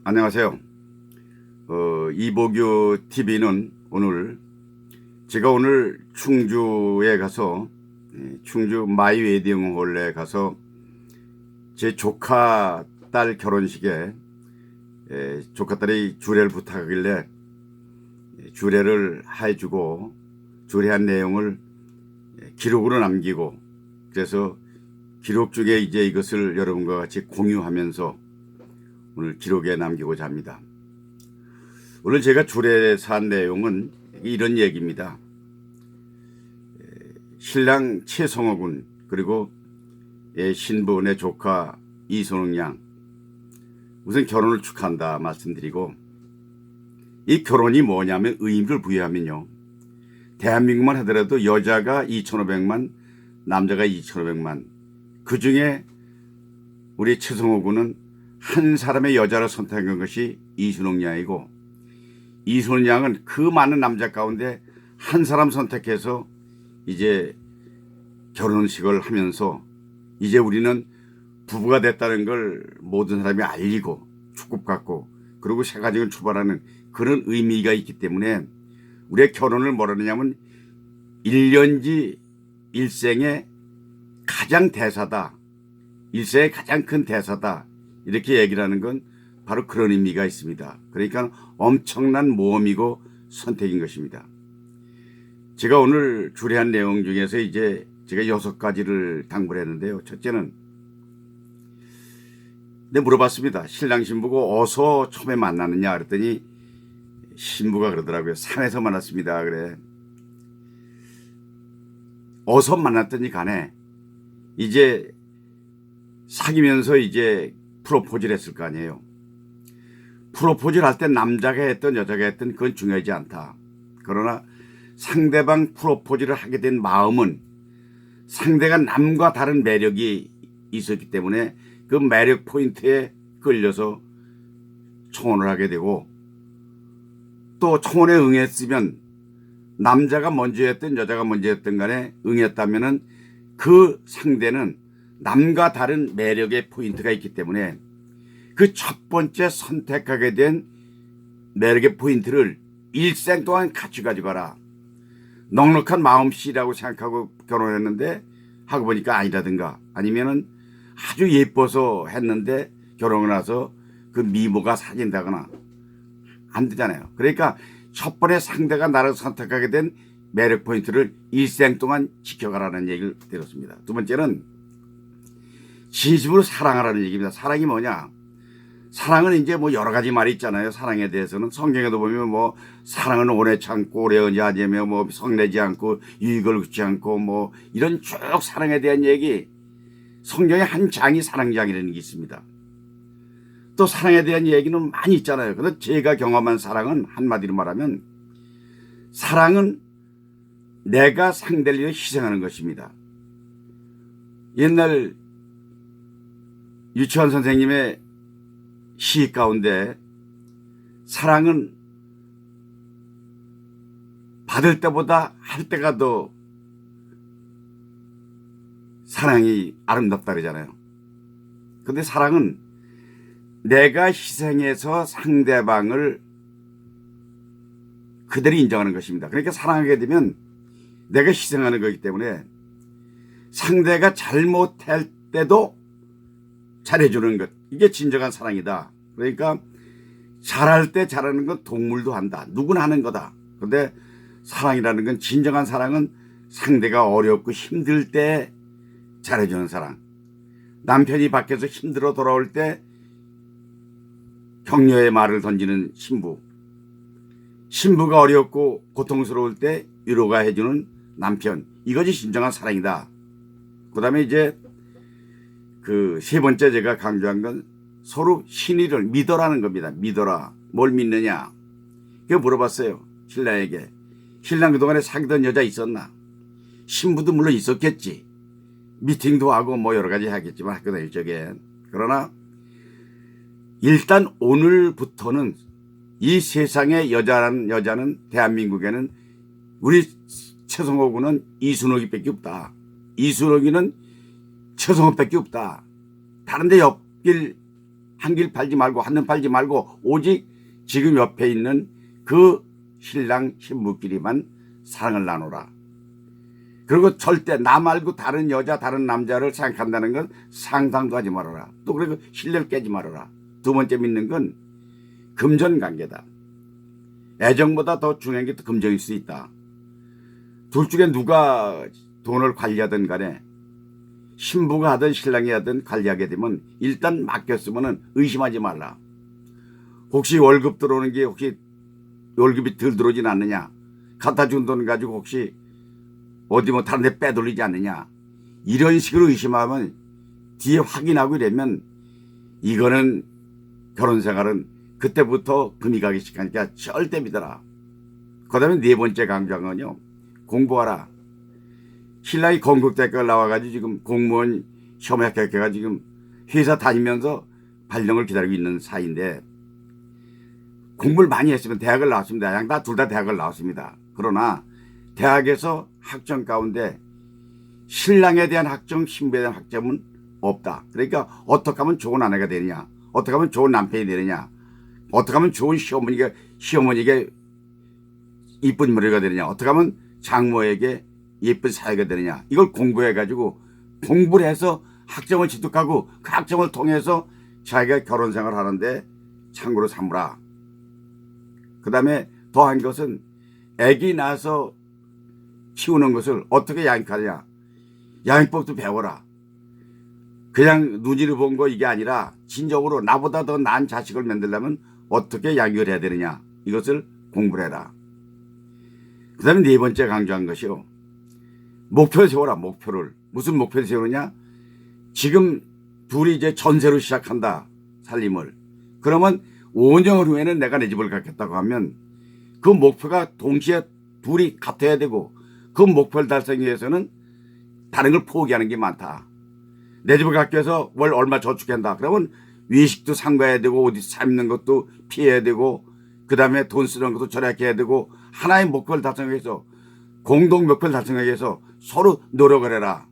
안녕하세요. 이보규 TV는 제가 오늘 충주에 가서 충주 마이 웨딩홀에 가서 제 조카 딸 결혼식에 조카 딸이 주례를 부탁하길래 주례를 해주고 주례한 내용을 기록으로 남기고, 그래서 기록 중에 이제 이것을 여러분과 같이 공유하면서 오늘 기록에 남기고자 합니다. 오늘 제가 주례에서 한 내용은 이런 얘기입니다. 신랑 최성호 군, 그리고 신부 내 조카 이순옥 양, 우선 결혼을 축하한다 말씀드리고, 이 결혼이 뭐냐면 의미를 부여하면요, 대한민국만 하더라도 여자가 2,500만, 남자가 2,500만, 그 중에 우리 최성호 군은 한 사람의 여자를 선택한 것이 이순옥 양이고, 이순옥 양은 그 많은 남자 가운데 한 사람 선택해서 이제 결혼식을 하면서 이제 우리는 부부가 됐다는 걸 모든 사람이 알리고 축복받고 그리고 새 가정을 출발하는 그런 의미가 있기 때문에 우리의 결혼을 뭐라 하냐면 일년지 일생의 가장 대사다, 일생의 가장 큰 대사다, 이렇게 얘기를 하는 건 바로 그런 의미가 있습니다. 그러니까 엄청난 모험이고 선택인 것입니다. 제가 오늘 주례한 내용 중에서 이제 제가 6가지를 당부를 했는데요. 첫째는, 물어봤습니다. 신랑 신부고 어서 처음에 만나느냐 그랬더니 신부가 그러더라고요. 산에서 만났습니다. 그래. 어서 만났더니 간에 이제 사귀면서 이제 프로포즈를 했을 거 아니에요. 프로포즈를 할 때 남자가 했던 여자가 했던 그건 중요하지 않다. 그러나 상대방 프로포즈를 하게 된 마음은 상대가 남과 다른 매력이 있었기 때문에 그 매력 포인트에 끌려서 청혼을 하게 되고, 또 청혼에 응했으면 남자가 먼저 했든 여자가 먼저 했든 간에 응했다면은 그 상대는 남과 다른 매력의 포인트가 있기 때문에 그 첫 번째 선택하게 된 매력의 포인트를 일생 동안 같이 가져가라. 넉넉한 마음씨라고 생각하고 결혼했는데 하고 보니까 아니라든가, 아니면은 아주 예뻐서 했는데 결혼을 나서 그 미모가 사진다거나 안 되잖아요. 그러니까 첫 번에 상대가 나를 선택하게 된 매력 포인트를 일생 동안 지켜가라는 얘기를 들었습니다. 두 번째는 진심으로 사랑하라는 얘기입니다. 사랑이 뭐냐? 사랑은 이제 뭐 여러 가지 말이 있잖아요. 사랑에 대해서는 성경에도 보면 뭐 사랑은 오래 참고 오래 언제하며 뭐 성내지 않고 유익을 굳지 않고 뭐 이런 쭉 사랑에 대한 얘기, 성경에 한 장이 사랑장이라는 게 있습니다. 또 사랑에 대한 얘기는 많이 있잖아요. 그런데 제가 경험한 사랑은 한마디로 말하면 사랑은 내가 상대를 위해 희생하는 것입니다. 옛날 유치원 선생님의 시 가운데 사랑은 받을 때보다 할 때가 더 사랑이 아름답다 그러잖아요. 그런데 사랑은 내가 희생해서 상대방을 그대로 인정하는 것입니다. 그러니까 사랑하게 되면 내가 희생하는 거기 때문에 상대가 잘못할 때도 잘해주는 것, 이게 진정한 사랑이다. 그러니까 잘할 때 잘하는 건 동물도 한다. 누구나 하는 거다. 그런데 사랑이라는 건, 진정한 사랑은 상대가 어렵고 힘들 때 잘해주는 사랑. 남편이 밖에서 힘들어 돌아올 때 격려의 말을 던지는 신부, 신부가 어렵고 고통스러울 때 위로가 해주는 남편, 이것이 진정한 사랑이다. 그 다음에 이제 그 세 번째 제가 강조한 건 서로 신의를 믿어라는 겁니다. 믿어라. 뭘 믿느냐? 그거 물어봤어요. 신랑에게. 신랑 그동안에 사귀던 여자 있었나? 신부도 물론 있었겠지. 미팅도 하고 뭐 여러 가지 하겠지만 학교 다닐 적에. 그러나 일단 오늘부터는 이 세상의 여자는 대한민국에는 우리 최성호 군은 이순옥이 밖에 없다. 이순옥이는 최성호 밖에 없다. 다른 데 엮일 한 길 팔지 말고 한눈 팔지 말고 오직 지금 옆에 있는 그 신랑 신부끼리만 사랑을 나누라. 그리고 절대 나 말고 다른 여자 다른 남자를 생각한다는 건 상상도 하지 말아라. 또 그리고 신뢰를 깨지 말아라. 두 번째 믿는 건 금전관계다. 애정보다 더 중요한 게 금전일 수 있다. 둘 중에 누가 돈을 관리하든 간에 신부가 하든 신랑이 하든 관리하게 되면 일단 맡겼으면 의심하지 말라. 혹시 월급 들어오는 게 혹시 월급이 덜 들어오진 않느냐, 갖다 준 돈 가지고 혹시 어디 뭐 다른 데 빼돌리지 않느냐, 이런 식으로 의심하면 뒤에 확인하고 이러면 이거는 결혼 생활은 그때부터 금이 가기 시작하니까 절대 믿어라. 그 다음에 네 번째 강조한 건요, 공부하라. 신랑이 건국대학교 나와가지고 지금 공무원 시험 합격해가 지금 회사 다니면서 발령을 기다리고 있는 사이인데, 공부를 많이 했으면 대학을 나왔습니다. 양 다 둘 다 대학을 나왔습니다. 그러나 대학에서 학점 가운데 신랑에 대한 학점, 신부에 대한 학점은 없다. 그러니까 어떻게 하면 좋은 아내가 되느냐, 어떻게 하면 좋은 남편이 되느냐, 어떻게 하면 좋은 시어머니에게 이쁜 머리가 되느냐, 어떻게 하면 장모에게 예쁜 사회가 되느냐, 이걸 공부해가지고 공부를 해서 학점을 취득하고 그 학점을 통해서 자기가 결혼 생활을 하는데 참고로 삼으라. 그 다음에 더한 것은 아기 낳아서 키우는 것을 어떻게 양육하느냐, 양육법도 배워라. 그냥 눈으로 본 거 이게 아니라 진정으로 나보다 더 나은 자식을 만들려면 어떻게 양육을 해야 되느냐, 이것을 공부를 해라. 그 다음에 네 번째 강조한 것이요, 목표를 세워라. 목표를. 무슨 목표를 세우느냐, 지금 둘이 이제 전세로 시작한다 살림을. 그러면 5년 후에는 내가 내 집을 갖겠다고 하면 그 목표가 동시에 둘이 같아야 되고, 그 목표를 달성하기 위해서는 다른 걸 포기하는 게 많다. 내 집을 갖기 위해서 월 얼마 저축한다. 그러면 외식도 삼가야 되고 어디 삶는 것도 피해야 되고 그 다음에 돈 쓰는 것도 절약해야 되고, 하나의 목표를 달성하기 위해서, 공동 목표를 달성하기 위해서 서로 노력을 해라.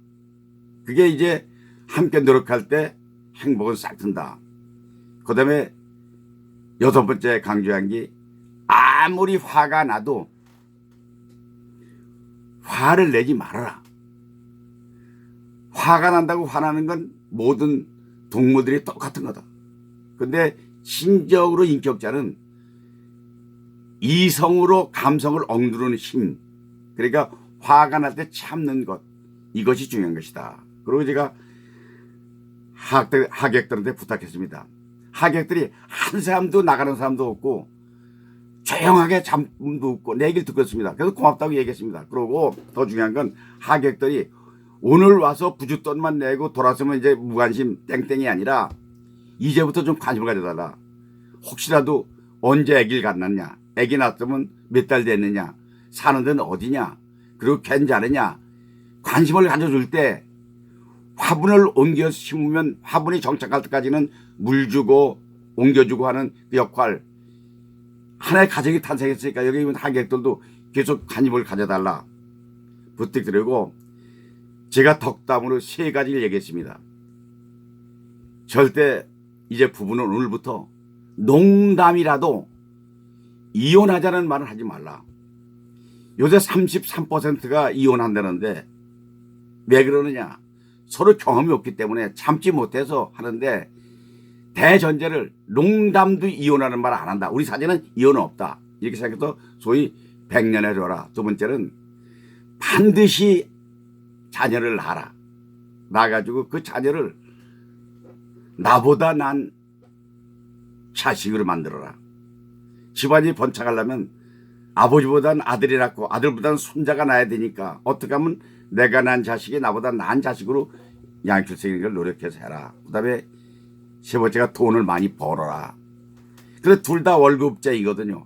그게 이제 함께 노력할 때 행복은 싹 든다. 그 다음에 여섯 번째 강조한 게, 아무리 화가 나도 화를 내지 말아라. 화가 난다고 화나는 건 모든 동물들이 똑같은 거다. 근데 신적으로 인격자는 이성으로 감성을 억누르는 힘, 그러니까 화가 날 때 참는 것, 이것이 중요한 것이다. 그리고 제가 하객들한테 부탁했습니다. 하객들이 한 사람도 나가는 사람도 없고 조용하게 잠도 없고 내 얘기를 듣고 있습니다. 그래서 고맙다고 얘기했습니다. 그리고 더 중요한 건 하객들이 오늘 와서 부주돈만 내고 돌아서면 이제 무관심 땡땡이 아니라 이제부터 좀 관심을 가져달라. 혹시라도 언제 아기를 갖났냐, 아기 낳았으면 몇 달 됐느냐, 사는 데는 어디냐, 그리고 괜찮으냐, 관심을 가져줄 때 화분을 옮겨 심으면 화분이 정착할 때까지는 물 주고 옮겨주고 하는 그 역할, 하나의 가정이 탄생했으니까 여기 있는 하객들도 계속 관심을 가져달라 부탁드리고, 제가 덕담으로 세 가지를 얘기했습니다. 절대 이제 부부는 오늘부터 농담이라도 이혼하자는 말을 하지 말라. 요새 33%가 이혼한다는데 왜 그러느냐, 서로 경험이 없기 때문에 참지 못해서 하는데, 대전제를 농담도 이혼하는 말 안 한다, 우리 사제는 이혼은 없다, 이렇게 생각해서 소위 백년에 줘라. 두 번째는 반드시 자녀를 낳아라. 낳아가지고 그 자녀를 나보다 난 자식으로 만들어라. 집안이 번창하려면 아버지보단 아들이 낳고 아들보다는 손자가 낳아야 되니까 어떻게 하면 내가 난 자식이 나보다 나은 자식으로 양육할 수 있는 걸 노력해서 해라. 그 다음에 세 번째가 돈을 많이 벌어라. 그래서 둘 다 월급제이거든요.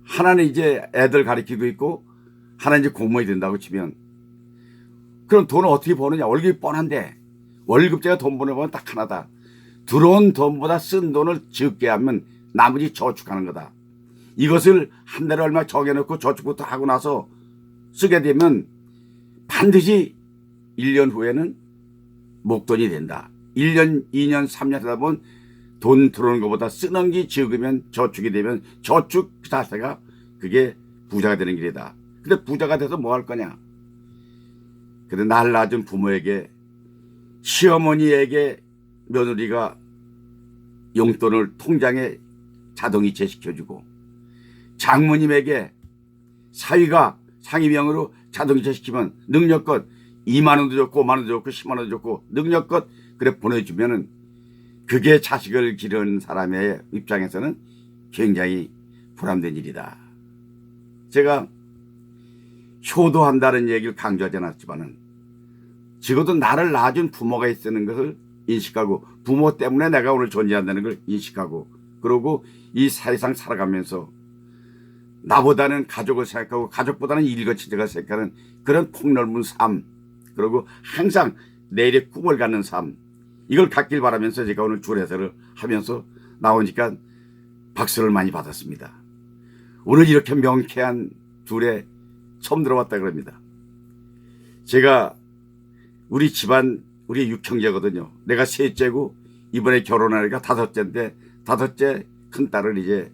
하나는 이제 애들 가르치고 있고 하나는 이제 공무원이 된다고 치면, 그럼 돈을 어떻게 버느냐, 월급이 뻔한데 월급제가 돈 버는 법은 딱 하나다. 들어온 돈보다 쓴 돈을 적게 하면 나머지 저축하는 거다. 이것을 한 달에 얼마 정해놓고 저축부터 하고 나서 쓰게 되면 반드시 1년 후에는 목돈이 된다. 1년, 2년, 3년 하다 보면 돈 들어오는 것보다 쓰는 게 적으면 저축이 되면 저축 자체가 그게 부자가 되는 길이다. 근데 부자가 돼서 뭐 할 거냐? 근데 날 낳은 부모에게, 시어머니에게 며느리가 용돈을 통장에 자동이체 시켜주고, 장모님에게 사위가 상임형으로 자동이체 시키면 능력껏 2만 원도 줬고 5만 원도 줬고 10만 원도 줬고 능력껏 그래 보내주면은 그게 자식을 기르는 사람의 입장에서는 굉장히 보람된 일이다. 제가 효도한다는 얘기를 강조하지 않았지만은 적어도 나를 낳아준 부모가 있다는 것을 인식하고, 부모 때문에 내가 오늘 존재한다는 걸 인식하고, 그리고 이 세상 살아가면서 나보다는 가족을 생각하고 가족보다는 일과 친척을 생각하는 그런 폭넓은 삶, 그리고 항상 내일의 꿈을 갖는 삶, 이걸 갖길 바라면서 제가 오늘 줄 해설을 하면서 나오니까 박수를 많이 받았습니다. 오늘 이렇게 명쾌한 줄에 처음 들어왔다 그럽니다. 제가 우리 집안, 우리 육형제거든요. 내가 셋째고 이번에 결혼하니까 다섯째인데, 다섯째 큰딸을 이제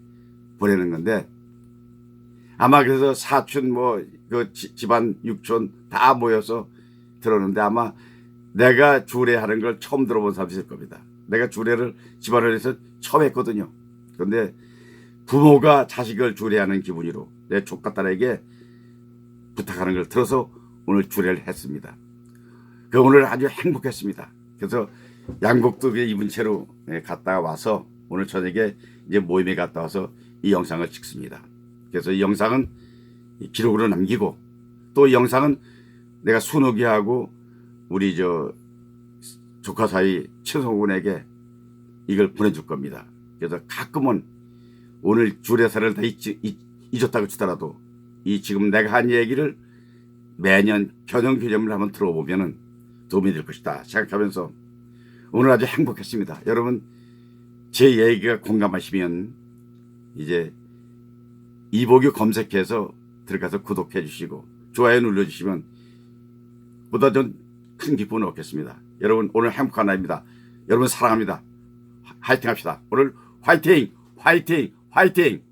보내는 건데, 아마 그래서 사촌 그 집안 육촌 다 모여서 들었는데 아마 내가 주례하는 걸 처음 들어본 사람이 있을 겁니다. 내가 주례를 집안을 해서 처음 했거든요. 그런데 부모가 자식을 주례하는 기분으로 내 조카딸에게 부탁하는 걸 들어서 오늘 주례를 했습니다. 그 오늘 아주 행복했습니다. 그래서 양복도 입은 채로 갔다가 와서 오늘 저녁에 이제 모임에 갔다 와서 이 영상을 찍습니다. 그래서 이 영상은 기록으로 남기고, 또 이 영상은 내가 순옥이하고 우리 조카 사이 최성훈에게 이걸 보내줄 겁니다. 그래서 가끔은 오늘 주례사를 다 잊었다고 치더라도 이 지금 내가 한 얘기를 매년 견영개념을 한번 들어보면은 도움이 될 것이다 생각하면서 오늘 아주 행복했습니다. 여러분 제 얘기가 공감하시면 이제 이복유 검색해서 들어가서 구독해 주시고 좋아요 눌러주시면 보다 전 큰 기쁨을 얻겠습니다. 여러분 오늘 행복한 날입니다. 여러분 사랑합니다. 화이팅 합시다. 오늘 화이팅 화이팅 화이팅.